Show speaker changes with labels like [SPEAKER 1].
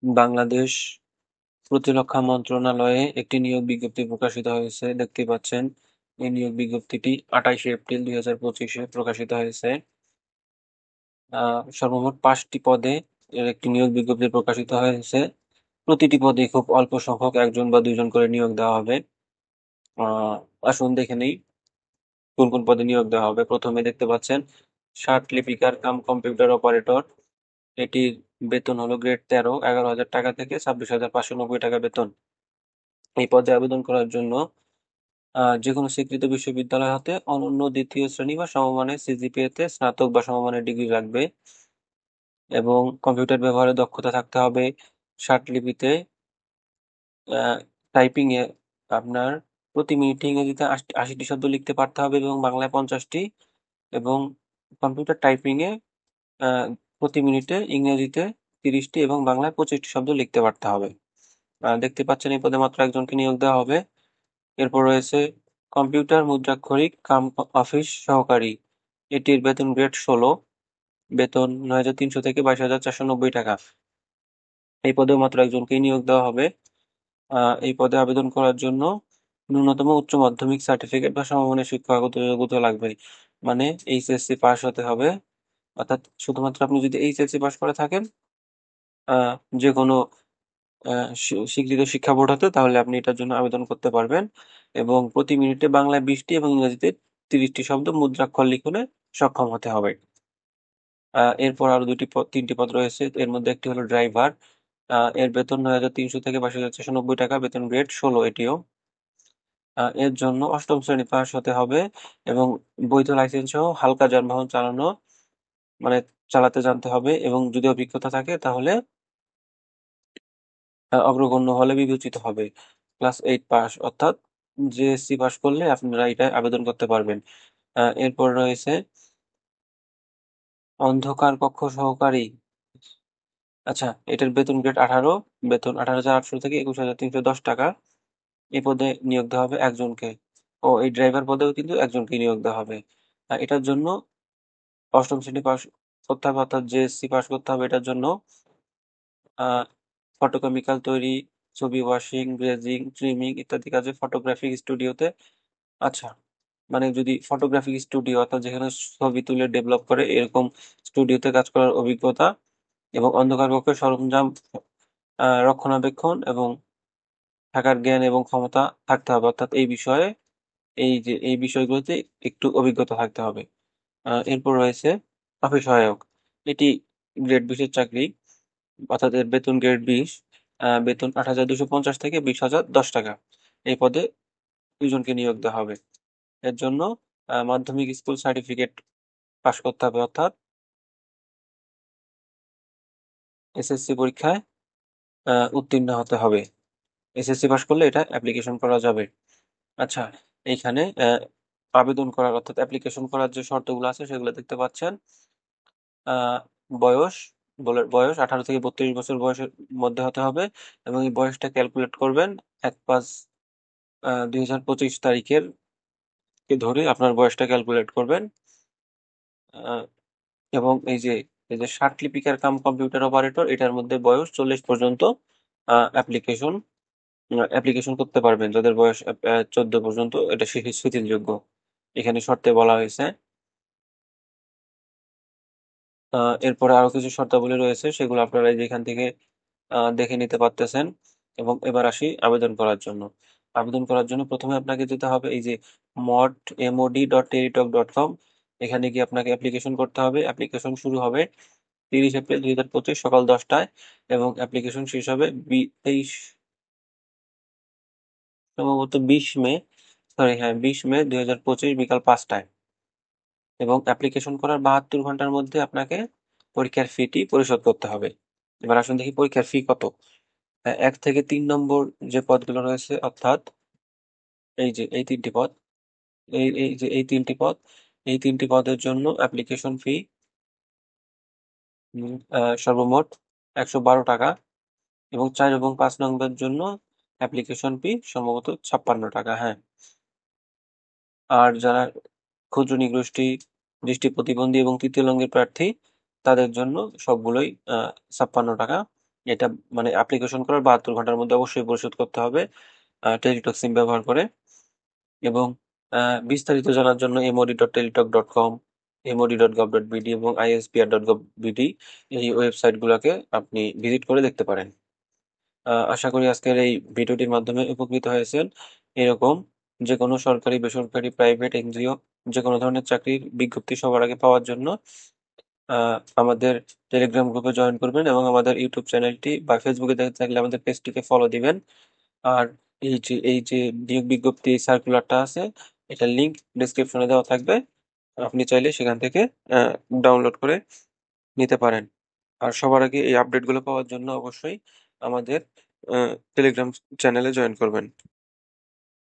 [SPEAKER 1] বাংলাদেশ প্রতিরক্ষা মন্ত্রণালয়ে একটি নিয়োগ বিজ্ঞপ্তি প্রকাশিত হয়েছে, দেখতে পাচ্ছেন। এই নিয়োগ বিজ্ঞপ্তিটি 28শে এপ্রিল 2025-এ প্রকাশিত হয়েছে। সর্বমোট 5টি পদে এর একটি নিয়োগ বিজ্ঞপ্তি প্রকাশিত হয়েছে। প্রতিটি পদে খুব অল্প সংখ্যক 1জন বা 2জন করে নিয়োগ দেওয়া হবে। আসুন দেখে নেই কোন কোন পদে নিয়োগ দেওয়া হবে। প্রথমে দেখতে পাচ্ছেন ষাট লিপিকার কাম কম্পিউটার অপারেটর। এটির বেতন হলো গ্রেড 13, 11,000 টাকা থেকে 26,590 টাকা বেতন। এই পদে আবেদন করার জন্য যে কোনো স্বীকৃত বিশ্ববিদ্যালয় হতে অনন্য দ্বিতীয় শ্রেণী বা সমমানের সিজিপিএতে স্নাতক বা সমমানের ডিগ্রি লাগবে এবং কম্পিউটার ব্যবহারে দক্ষতা থাকতে হবে। ষাটলিপিতে টাইপিং এ আপনার প্রতি মিনিটে ইংরেজিতে 80টি শব্দ লিখতে পারতে হবে এবং বাংলায় 50টি, এবং কম্পিউটার টাইপিং এ প্রতি মিনিটে ইংরেজিতে 30টি এবং বাংলায় 25টি শব্দ লিখতে পারতে হবে। দেখতে পাচ্ছেন এই পদে মাত্র একজনকে নিয়োগ দেওয়া হবে। এরপর রয়েছে কম্পিউটার মুদ্রাক্ষরিক কাম অফিস সহকারী। এটির বেতন গ্রেড 16, বেতন 9,300 থেকে 22,490 টাকা। এই পদেও মাত্র একজনকেই নিয়োগ দেওয়া হবে। এই পদে আবেদন করার জন্য ন্যূনতম উচ্চ মাধ্যমিক সার্টিফিকেট বা সমমানের শিক্ষাগত যোগ্যতা লাগবে। মানে এইচএসসি পাস হতে হবে। অর্থাৎ শুধুমাত্র আপনি যদি এইচএসসি পাস করে থাকেন যে কোনো স্বীকৃত শিক্ষা বোর্ড হতে, তাহলে আপনি এটার জন্য আবেদন করতে পারবেন এবং প্রতি মিনিটে বাংলায় 20টি এবং ইংরেজিতে 30টি শব্দ মুদ্রাক্ষর লিখনে সক্ষম হতে হবে। এরপর আরো 3টি পদ রয়েছে। এর মধ্যে একটি হলো ড্রাইভার। এর বেতন 9,300 থেকে 22,490 টাকা, বেতন গ্রেড 16 এটিও। এর জন্য অষ্টম শ্রেণী পাস হতে হবে এবং বৈধ লাইসেন্স সহ হালকা যানবাহন মানে চালাতে জানতে হবে এবং যদি অভিজ্ঞতা থাকে তাহলে অগ্রগণ্য হলে বিবেচিত হবে। ক্লাস 8 পাস অর্থাৎ জেএসসি পাস করলে আপনারা এটায় আবেদন করতে পারবেন। এরপর রয়েছে অন্ধকার কক্ষ সহকারী। আচ্ছা, এটার বেতন গ্রেড 18, বেতন 18,800 থেকে 21,310 টাকা। এই পদে নিয়োগ দেওয়া হবে একজনকে। এই ড্রাইভার পদেও কিন্তু একজনকে নিয়োগ দেওয়া হবে। এটার জন্য অষ্টম শ্রেণী পাস করতে হবে, অর্থাৎ জেএসসি পাস করতে হবে এটার জন্য। ফটোকেমিক্যাল তৈরি, ছবি ওয়াশিং, গ্লেজিং, ট্রিমিং ইত্যাদি কাজে ফটোগ্রাফিক স্টুডিওতে। আচ্ছা, মানে যদি ফটোগ্রাফিক স্টুডিও অর্থাৎ যেখানে ছবি তুলে ডেভেলপ করে এরকম স্টুডিওতে কাজ করার অভিজ্ঞতা এবং অন্ধকার কক্ষের সরঞ্জাম রক্ষণাবেক্ষণ এবং থাকার জ্ঞান এবং ক্ষমতা থাকতে হবে, অর্থাৎ এই বিষয়গুলোতে একটু অভিজ্ঞতা থাকতে হবে। এরপর রয়েছে অফিস সহায়ক। এটি গ্রেড 20 এর চাকরি, অর্থাৎ এর বেতন গ্রেড 20, বেতন 8,250 থেকে 20,010 টাকা। এই পদে 2জনকে নিয়োগ দেওয়া হবে। এর জন্য মাধ্যমিক স্কুল সার্টিফিকেট পাস করতে হবে, অর্থাৎ এসএসসি পরীক্ষায় উত্তীর্ণ হতে হবে। এসএসসি পাস করলে এটা অ্যাপ্লিকেশন করা যাবে। আচ্ছা, এইখানে আবেদন করার অর্থাৎ অ্যাপ্লিকেশন করার যে শর্তগুলো আছে সেগুলো দেখতে পাচ্ছেন। বয়স বয়স 18 থেকে 32 বছর বয়সের মধ্যে হতে হবে এবং এই বয়সটা ক্যালকুলেট করবেন 1/5/2025 তারিখের ধরে আপনার বয়সটা ক্যালকুলেট করবেন। এবং এই যে ষাটলিপিকার কাম কম্পিউটার অপারেটর, এটার মধ্যে বয়স 40 পর্যন্ত অ্যাপ্লিকেশন অ্যাপ্লিকেশন করতে পারবেন, যাদের বয়স 14 পর্যন্ত, এটা শিথিলযোগ্য এখানে শর্তে বলা হয়েছে। এরপরে আরো কিছু শর্তাবলী রয়েছে, সেগুলো আপনারা যেখান থেকে দেখে নিতে পারতেছেন। এবং এবার আসি আবেদন করার জন্য। আবেদন করার জন্য প্রথমে আপনাকে যেতে হবে এই যে mod.teritalk.com, এখানে গিয়ে আপনাকে অ্যাপ্লিকেশন করতে হবে। অ্যাপ্লিকেশন শুরু হবে 30 এপ্রিল 2025 সকাল 10টায় এবং অ্যাপ্লিকেশন শেষ হবে 23 সম্ভবত 20 মে, সরি হ্যাঁ 20 মে 2025 বিকাল 5টায়। এবং অ্যাপ্লিকেশন করার 72 ঘন্টার মধ্যে আপনাকে পরীক্ষার ফিটি পরিশোধ করতে হবে। এবার আসুন দেখি পরীক্ষার ফি কত। 1 থেকে 3 নম্বর যে পদগুলো রয়েছে, অর্থাৎ এই যে এই তিনটি পদ, এই তিনটি পদ, এই তিনটি পদের জন্য অ্যাপ্লিকেশন ফি সর্বমোট 112 টাকা এবং 4 এবং 5 নম্বরের জন্য অ্যাপ্লিকেশন ফি সম্ভবত 56 টাকা। হ্যাঁ, আর যারা ক্ষুদ্র নিগোষ্ঠী, দৃষ্টি প্রতিবন্ধী এবং তৃতীয় লিঙ্গের প্রার্থী, তাদের জন্য সবগুলোই 56 টাকা। এটা মানে অ্যাপ্লিকেশন করার ৭২ ঘন্টার মধ্যে অবশ্যই পরিশোধ করতে হবে টেলিটক সিম ব্যবহার করে। এবং আ বিস্তারিত জানার জন্য mod.teletalk.com, mod.gov.bd এবং ispr.gov.bd এই ওয়েবসাইট গুলাকে আপনি ভিজিট করে দেখতে পারেন। আশা করি আজকের এই ভিডিওটির মাধ্যমে উপকৃত হয়েছেন। এরকম যেকোনো সরকারি, বেসরকারি, প্রাইভেট, এনজিও যেকোনো ধরনের চাকরির বিজ্ঞপ্তি সবার আগে পাওয়ার জন্য আ আমাদের টেলিগ্রাম গ্রুপে জয়েন করবেন এবং আমাদের ইউটিউব চ্যানেলটি বা ফেসবুকে দেখে থাকলে আমাদের পেজটিকে ফলো দিবেন। আর এই যে নিয়োগ বিজ্ঞপ্তি সার্কুলারটা আছে, এটার লিংক ডেসক্রিপশনে দেওয়া থাকবে। আপনি চাইলে সেখান থেকে আ ডাউনলোড করে নিতে পারেন। আর সবার আগে এই আপডেটগুলো পাওয়ার জন্য অবশ্যই আমাদের আ টেলিগ্রাম চ্যানেলে জয়েন করবেন।